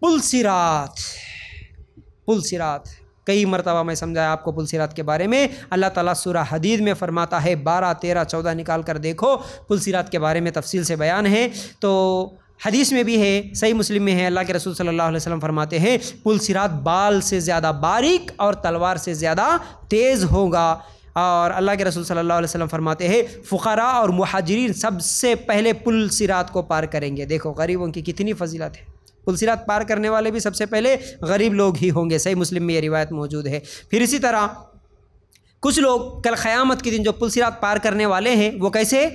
پل صراط، پل صراط کئی مرتبہ میں سمجھایا آپ کو پل صراط کے بارے میں۔ اللہ تعالیٰ سورہ حدید میں فرماتا ہے، 12، 13، 14 نکال کر دیکھو، پل صراط کے بارے میں تفصیل سے بیان ہے۔ تو حدیث میں بھی ہے، صحیح مسلم میں ہے، اللہ کے رسول صلی اللہ علیہ وسلم فرماتے ہیں پل صراط بال سے زیادہ باریک اور تلوار سے زیادہ تیز ہوگا۔ اور اللہ کے رسول صلی اللہ علیہ وسلم فرماتے ہیں فقراء اور مہاجرین سب سے پہلے پل صراط کو پار کریں گے۔ دیکھو غریبوں کی کتنی فضیلت ہے، پل صراط پار کرنے والے بھی سب سے پہلے غریب لوگ ہی ہوں گے، صحیح مسلم میں یہ روایت موجود ہے۔ پھر اسی طرح کچھ لوگ کل قیامت کے دن جو پل صراط پار کرنے والے ہیں وہ کیسے؟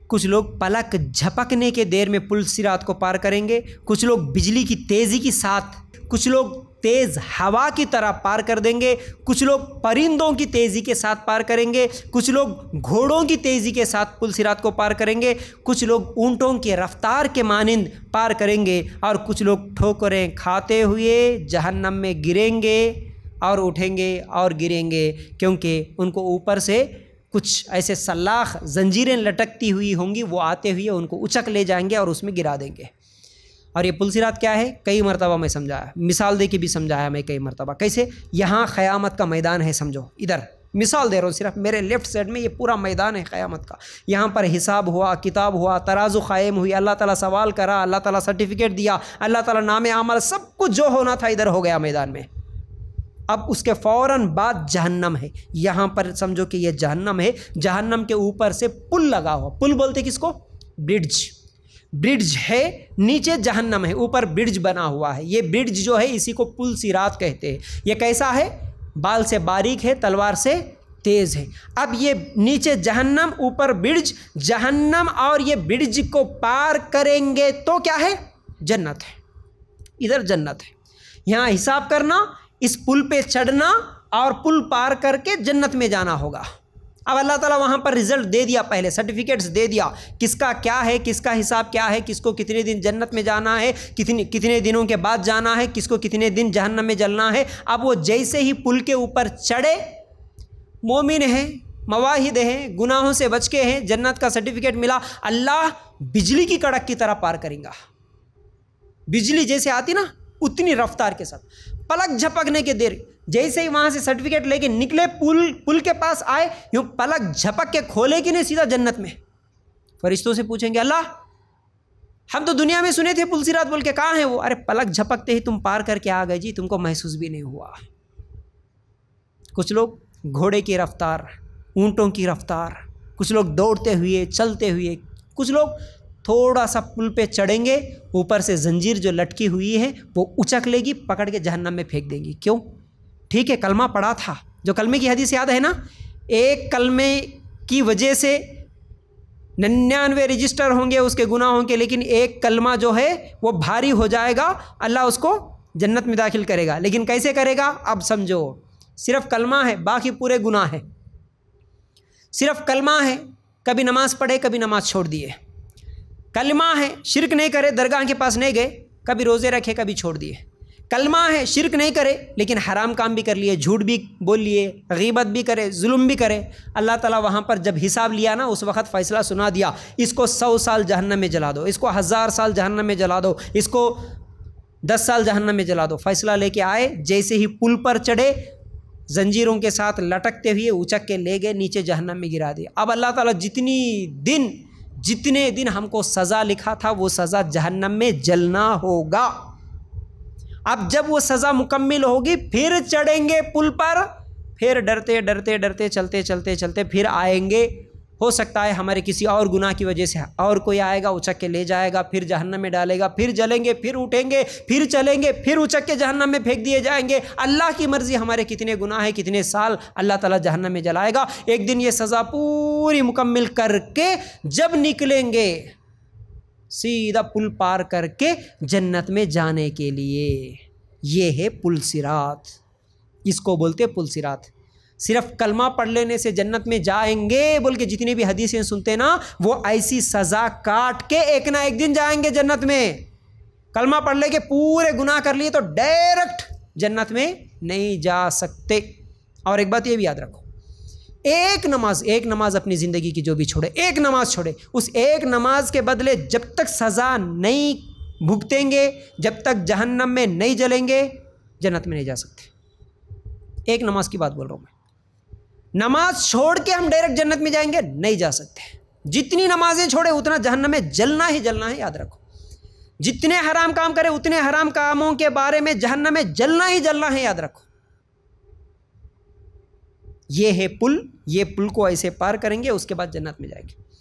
کچھ لوگ پلک جھپکنے کے دیر میں پل صراط کو پار کریں گے، کچھ لوگ بجلی کی تیزی کے ساتھ، کچھ لوگ تیز ہوا کی طرح پار کر دیں گے، کچھ لوگ پرندوں کی تیزی کے ساتھ پار کریں گے، کچھ لوگ گھوڑوں کی تیزی کے ساتھ پل صراط کو پار کریں گے، کچھ لوگ اونٹوں کی رفتار کے مانند پار کریں گے، اور کچھ لوگ ٹھوکریں کھاتے ہوئے جہنم میں گریں گے اور اٹھیں گے اور گریں گے، کیونکہ ان کو اوپر سے کچھ ایسے سلاخ زنجیریں لٹکتی ہوئی ہوں گی، وہ آتے ہوئے ان کو اچک لے جائیں گے اور اس میں گرا دیں گے۔ اور یہ پل صراط کیا ہے؟ کئی مرتبہ میں سمجھایا، مثال دے کے بھی سمجھایا میں کئی مرتبہ۔ کیسے؟ یہاں قیامت کا میدان ہے، سمجھو، ادھر مثال دے رہا ہوں صرف، میرے لیفٹ سائڈ میں یہ پورا میدان ہے قیامت کا۔ یہاں پر حساب ہوا، کتاب ہوا، ترازو قائم ہوئی، اللہ تعالیٰ سوال کرا، اللہ تعالیٰ سرٹیفکیٹ دیا، اللہ تعالیٰ نام عمل، سب کچھ جو ہونا تھا ادھر ہو گیا میدان میں۔ اب اس کے فوراً بعد جہنم ہے، یہاں پر سمجھو کہ یہ جہنم ہے، جہنم کے اوپر سے پل لگا ہوا، پل بولتے کس کو؟ برج، برج ہے، نیچے جہنم ہے، اوپر برج بنا ہوا ہے، یہ برج جو ہے اسی کو پل صراط کہتے ہیں۔ یہ کیسا ہے؟ بال سے باریک ہے، تلوار سے تیز ہے۔ اب یہ نیچے جہنم، اوپر برج، جہنم اور یہ برج کو پار کریں گے تو کیا ہے؟ جنت ہے، ادھر جنت ہے۔ یہاں حساب کرنا، اس پل پہ چڑھنا اور پل پار کر کے جنت میں جانا ہوگا۔ اب اللہ تعالیٰ وہاں پر رزلٹ دے دیا، پہلے سرٹیفکیٹس دے دیا، کس کا کیا ہے، کس کا حساب کیا ہے، کس کو کتنے دن جنت میں جانا ہے، کتنے دنوں کے بعد جانا ہے، کس کو کتنے دن جہنم میں جلنا ہے۔ اب وہ جیسے ہی پل کے اوپر چڑھے، مومن ہیں، مواحد ہیں، گناہوں سے بچ کے ہیں، جنت کا سرٹیفکیٹ ملا، اللہ بجلی کی کڑک کی طرح پار کریں گا۔ بجلی جیسے آتی نا اتنی رفتار کے ساتھ، پلک جھپکنے کے دیر، جیسے ہی وہاں سے سرٹیفکیٹ لے کے نکلے، پل کے پاس آئے، یوں پلک جھپک کے کھولے کہ نہیں سیدھا جنت میں۔ فرشتوں سے پوچھیں گے اللہ ہم تو دنیا میں سنے تھے پل صراط بول کے، کہاں ہے وہ؟ ارے پلک جھپکتے ہی تم پار کر کے آ گئے جی، تم کو محسوس بھی نہیں ہوا۔ کچھ لوگ گھوڑے کی رفتار، اونٹوں کی رفتار، کچھ لوگ دوڑتے ہوئے، چلتے ہوئے، کچھ لوگ تھوڑا سا پل پہ چڑھیں گے، اوپر سے زنجیر جو لٹکی ہوئی ہے وہ اچک لے گی، پکڑ کے جہنم میں پھینک دیں گی۔ کیوں؟ ٹھیک ہے کلمہ پڑھا تھا، جو کلمے کی حدیث یاد ہے نا، ایک کلمے کی وجہ سے 99 رجسٹر ہوں گے اس کے گناہوں کے، لیکن ایک کلمہ جو ہے وہ بھاری ہو جائے گا، اللہ اس کو جنت میں داخل کرے گا۔ لیکن کیسے کرے گا؟ اب سمجھو، صرف کلمہ ہے، باقی پورے گناہ ہے۔ صرف کلمہ ہے، کبھی نماز پڑھے کبھی نماز چھوڑ دیے، کلمہ ہے، شرک نہیں کرے، درگاہ کے پاس نہیں گئے، کبھی روزے رکھے کبھی چھوڑ دیے، کلمہ ہے، شرک نہیں کرے لیکن حرام کام بھی کر لیے، جھوٹ بھی بول لیے، غیبت بھی کرے، ظلم بھی کرے، اللہ تعالیٰ وہاں پر جب حساب لیا نا اس وقت فیصلہ سنا دیا، اس کو 100 سال جہنم میں جلا دو، اس کو 1000 سال جہنم میں جلا دو، اس کو 10 سال جہنم میں جلا دو۔ فیصلہ لے کے آئے، جیسے ہی پل پر چڑھے، زنجیروں کے ساتھ لٹکتے ہوئے اچک کے لے گئے، نیچے جہنم میں گرا دیا۔ اب اللہ تعالیٰ جتنے دن ہم کو سزا لکھا تھا وہ سزا جہنم میں جلنا ہوگا۔ اب جب وہ سزا مکمل ہوگی پھر چڑھیں گے پل پر، پھر ڈرتے ڈرتے ڈرتے چلتے چلتے چلتے پھر آئیں گے۔ ہو سکتا ہے ہمارے کسی اور گناہ کی وجہ سے اور کوئی آئے گا، اچک کے لے جائے گا، پھر جہنم میں ڈالے گا، پھر جلیں گے، پھر اٹھیں گے، پھر چلیں گے، پھر اچک کے جہنم میں پھینک دیے جائیں گے۔ اللہ کی مرضی ہمارے کتنے گناہ ہیں، کتنے سال اللہ تعالیٰ جہنم میں جلائے گا۔ ایک دن یہ سزا پوری مکمل کر کے جب نکلیں گے سیدھا پل پار کر کے جنت میں جانے کے لیے، یہ ہے پل صراط، اس کو بولتے پل صراط۔ صرف کلمہ پڑھ لینے سے جنت میں جائیں گے بول کے جتنی بھی حدیثیں سنتے نا، وہ ایسی سزا کاٹ کے ایک نہ ایک دن جائیں گے جنت میں۔ کلمہ پڑھ لے کے پورے گناہ کر لیے تو ڈائریکٹ جنت میں نہیں جا سکتے۔ اور ایک بات یہ بھی یاد رکھو، ایک نماز اپنی زندگی کی جو بھی چھوڑے، ایک نماز چھوڑے، اس ایک نماز کے بدلے جب تک سزا نہیں بھگتیں گے جب تک جہنم میں نہیں جلیں گے جنت میں نہیں جا سکتے۔ ایک نماز کی بات بول رہا ہوں میں، نماز چھوڑ کے ہم ڈائریکٹ جنت میں جائیں گے؟ نہیں جا سکتے۔ جتنی نمازیں چھوڑے اتنا جہنم میں جلنا ہی جلنا ہے، یاد رکھو۔ جتنے حرام کام کرے اتنے حرام کاموں کے بارے میں جہنم میں جلنا ہی جلنا ہے، یاد رکھو۔ یہ ہے پل، یہ پل کو ایسے پار کریں گے اس کے بعد جنت میں جائیں گے۔